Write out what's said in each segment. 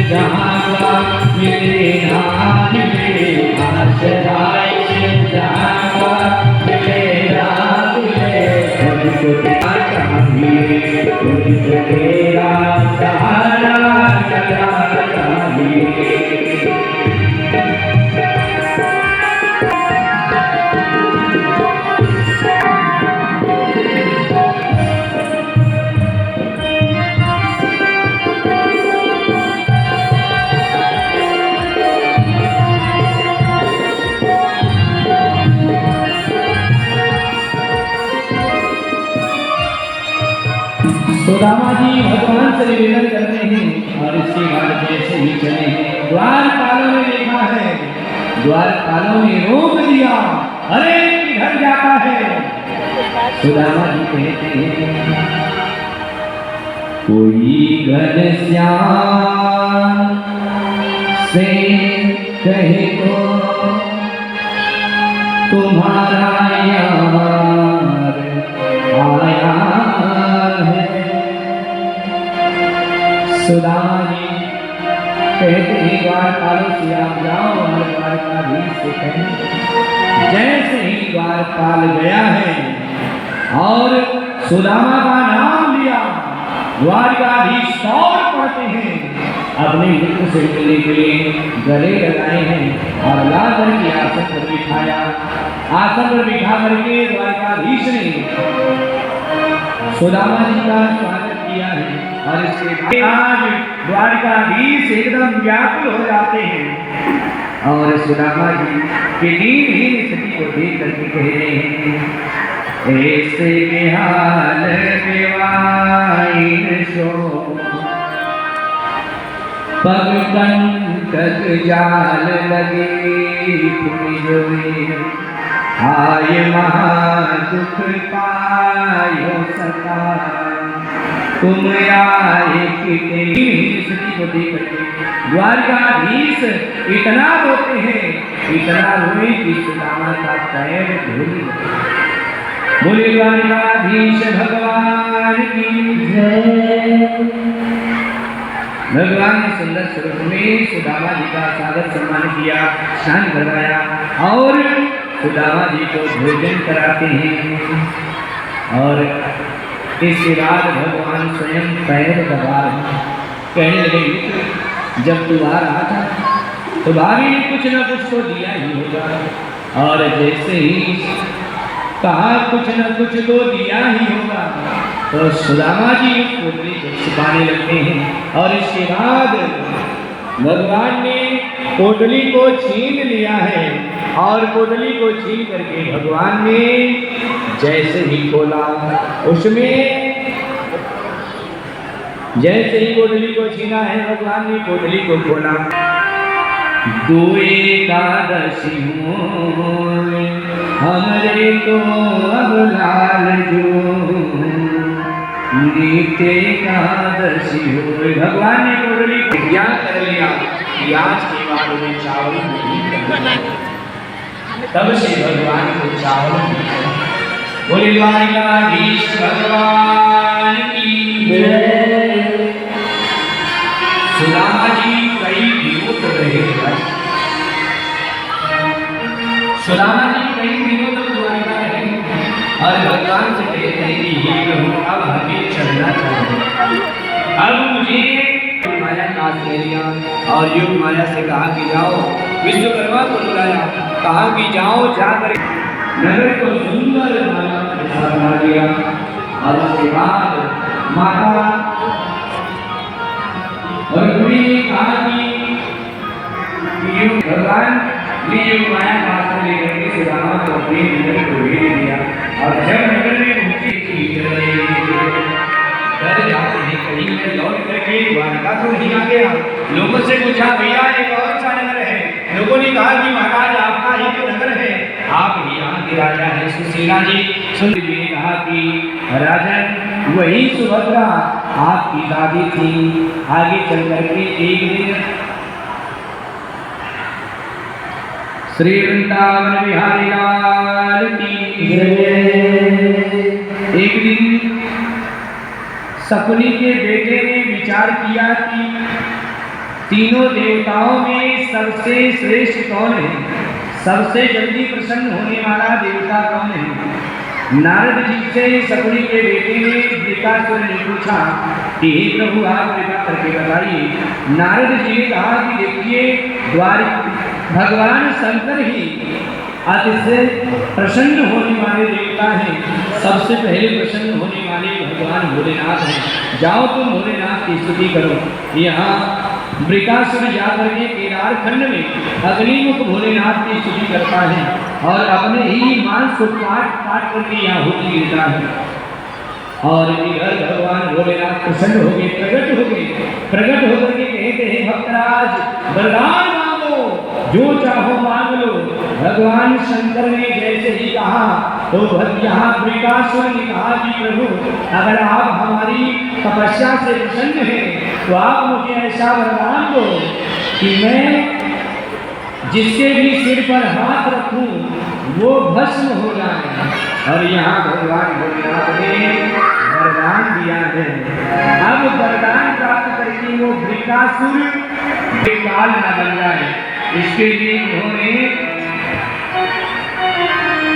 जहाँ का मिले ना मिले आशराय से जहाँ का मिले ना मिले मुझको तेरा चाहिए मुझको तेरा सहारा चला चाहिए। सुदामा जी भगवान से निवेदन करते हैं और इसके बाद जैसे ही चले द्वारपालों ने देखा है, द्वारपालों ने रोक दिया, अरे किधर जाता है। सुदामा जी कहते हैं कोई घनश्याम से कहे तो तुम्हारा यार आया है। सुदामा जी कहते हैं द्वारपालों से आप जाओ और द्वारकाधीश से कहें। जैसे ही द्वारपाल गया है और सुदामा का नाम लिया, द्वारकाधीश दौड़ पड़ते हैं, अपने मित्र से मिलने के लिए गले लगाए हैं और ला करके आसन पर बिठाया। आसन पर बिठा करके द्वारकाधीश ने सुदामा जी का स्वागत किया है और इसके बाद द्वारकाधीश एकदम व्याकुल हो जाते हैं और सुदामा जी के दीनहीन स्थिति को देख करके कह रहे हैं ऐसे बेहाल बेवाइन सो पग कंटक जाल लगे तुम जोए आय महादुख पायो सका तुम आए कितनी स्थिति को देख करके द्वारकाधीश इतना रोते हैं, इतना रोए कि सुदामा का पैर धूल बोले द्वारकाधीश भगवान की जय। भगवान ने सुंदर स्वरूप में सुदामा जी का स्वागत सम्मान किया, स्नान करवाया और सुदामा जी को भोजन कराते हैं और इसके बाद भगवान स्वयं पैर दबा कहने लगे जब तू आ रहा था तो भाभी ने कुछ न कुछ तो दिया ही होगा और जैसे ही कहा कुछ न कुछ तो दिया ही होगा तो सुदामा जी पोटली को छुपाने लगते हैं और इसके बाद भगवान ने पोटली को छीन लिया है और पोटली को छीन करके भगवान ने जैसे ही खोला उसमें जैसे ही पोटली को छीना है भगवान ने पोटली को खोला दो एकादशी हमरे तो अब लाल जो नीते एकादशी हो। भगवान ने पोटली ज्ञान कर लिया कि आज के बाद में चावल नहीं करना, तब से भगवान को चावल नहीं। बोले द्वारकाधीश भगवान की जय। सुदामा जी कई दिनों तक रहे, सुदामा जी कई दिनों तक द्वारका रहे और भगवान से कहते हैं कि हे प्रभु अब हमें चलना चाहिए, अब मुझे माया का आश्रय लिया और योग माया से कहा कि जाओ, विश्वकर्मा को बुलाया, कहा कि जाओ जाकर नगर को सुंदर बना दिया और उसके बाद माता और ने कहा कि भगवान ने योग माया का आश्रय लेकर के सुदामा को अपने नगर को भेज दिया और जब नगर में कहीं में लौट करके द्वारका को नहीं आ गया, लोगों से पूछा भैया एक और सा नगर है, लोगों ने कहा कि महाराज आपका ही तो नगर है, आप यहाँ के राजा हैं। सुशीला जी सुंदर जी ने कहा कि राजन वही सुभद्रा आपकी दादी थी। आगे चल करके एक दिन श्री वृंदावन बिहारी लाल की एक दिन सपनी के बेटे ने विचार किया कि तीनों देवताओं में सबसे श्रेष्ठ कौन है, सबसे जल्दी प्रसन्न होने वाला देवता कौन है? नारद जी से सकुनी के बेटे ने वृकासुर ने पूछा कि हे प्रभु आप कृपा करके बताइए। नारद जी ने कहा कि देखिए भगवान शंकर ही अतिशय प्रसन्न होने वाले देवता हैं। सबसे पहले प्रसन्न होने वाले भगवान भोलेनाथ हैं। जाओ तुम भोलेनाथ की स्तुति करो। यहाँ वृकासुर जाकर के केदार खंड में अग्निमुख भोलेनाथ की स्तुति करता है और अपने ही मांस को काट करके यहाँ आहुति देता है। और इधर भगवान भोलेनाथ प्रसन्न हो गए, प्रकट होकर के कहते हैं भक्तराज वरदान मांगो, जो चाहो मांग लो। भगवान शंकर ने जैसे ही कहा तो यहाँ वृकासुर ने कहा कि प्रभु अगर आप हमारी तपस्या से प्रसन्न हैं तो आप मुझे ऐसा वरदान दो कि मैं जिसके भी सिर पर हाथ रखूं वो भस्म हो जाए। और यहाँ भगवान भोलेनाथ ने वरदान दिया है। अब वरदान प्राप्त करके वो वृकासुर काल न बन जाए, इसके लिए उन्होंने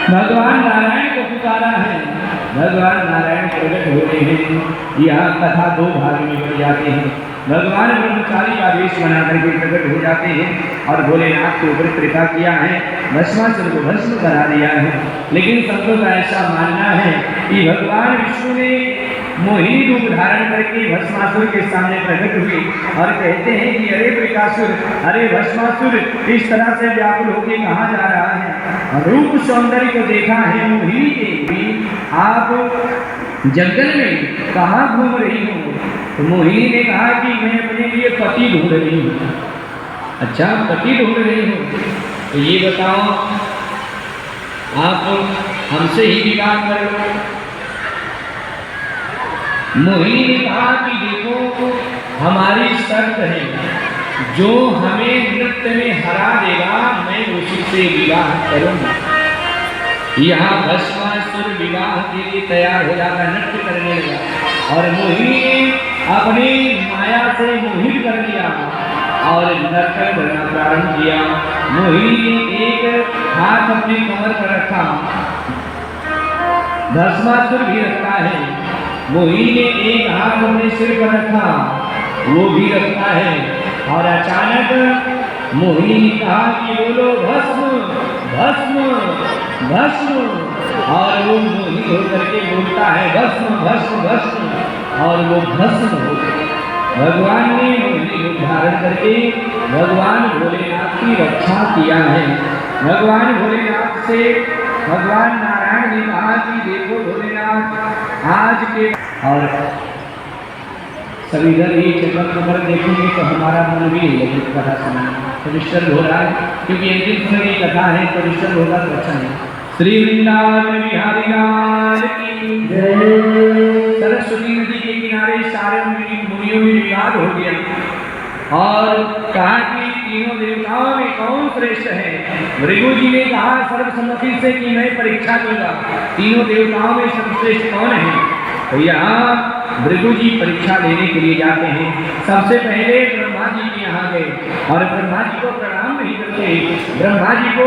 भगवान नारायण को पुकारा है। भगवान नारायण प्रकट होते हैं। यह कथा दो भाग में बढ़ जाते हैं। भगवान ब्रह्मचारी का वेश बना करके प्रकट हो जाते हैं और भोलेनाथ के ऊपर कृपा किया है, भस्मासुर को भस्म करा दिया है। लेकिन संतों का ऐसा मानना है कि भगवान विष्णु ने मोहिनी रूप धारण करके भस्मासुर के सामने प्रकट हुए और कहते हैं कि अरे वृकासुर, अरे भस्मासुर, इस तरह से व्याकुल होके कहाँ जा रहा है? रूप सौंदर्य को देखा है मोहिनी के, आप जंगल में कहाँ घूम रही हो? तो मोहिनी ने कहा कि मैं अपने लिए पति ढूंढ रही हूँ। अच्छा, पति ढूंढ रही हो तो ये बताओ आप हमसे ही विवाह करो। मोहिनी ने कहा कि देखो हमारी शर्त है, जो हमें नृत्य में हरा देगा मैं उसी से विवाह करूंगा। यहाँ भस्मासुर विवाह के लिए तैयार हो जाकर नृत्य करने लगा और मोहिनी ने अपनी माया से मोहित कर दिया और नृत्य करना प्रारंभ किया। मोहिनी ने एक हाथ अपने कमर पर रखा, भस्मासुर भी रखता है। मोहिनी ने एक हाथ अपने सिर पर रखा, वो भी रखता है। और अचानक मोहिनी ने कहा कि बोलो भस्म भस्म भस्म, और वो मोहित होकर के बोलता है भस्म भस्म भस्म, और वो भस्म हो गया। भगवान ने मोहिनी रूप धारण करके भगवान भोलेनाथ की रक्षा किया है। भगवान भोलेनाथ से भगवान नारायण ने कहा कि देखो भोलेनाथ आज के, और सभी इधर ही चक्कर पर देखेंगे तो हमारा मन भी लगे कथा सुनाने तो डिस्टर्ब हो रहा है, क्योंकि अंतिम समय की कथा है तो डिस्टर्ब होगा तो अच्छा नहीं। श्री वृंदावन बिहारी लाल की जय। सरस्वती नदी के किनारे सारे मुनियों में विवाद हो गया और कहा कि तीनों देवताओं में कौन श्रेष्ठ है? भृगु जी ने कहा सर्वसम्मति से कि मैं परीक्षा दूंगा, तीनों देवताओं में सर्वश्रेष्ठ कौन है? तो यहाँ भृगु जी परीक्षा लेने के लिए जाते हैं। सबसे पहले ब्रह्मा जी के यहाँ गए और ब्रह्मा जी को प्रणाम नहीं करते, ब्रह्मा जी को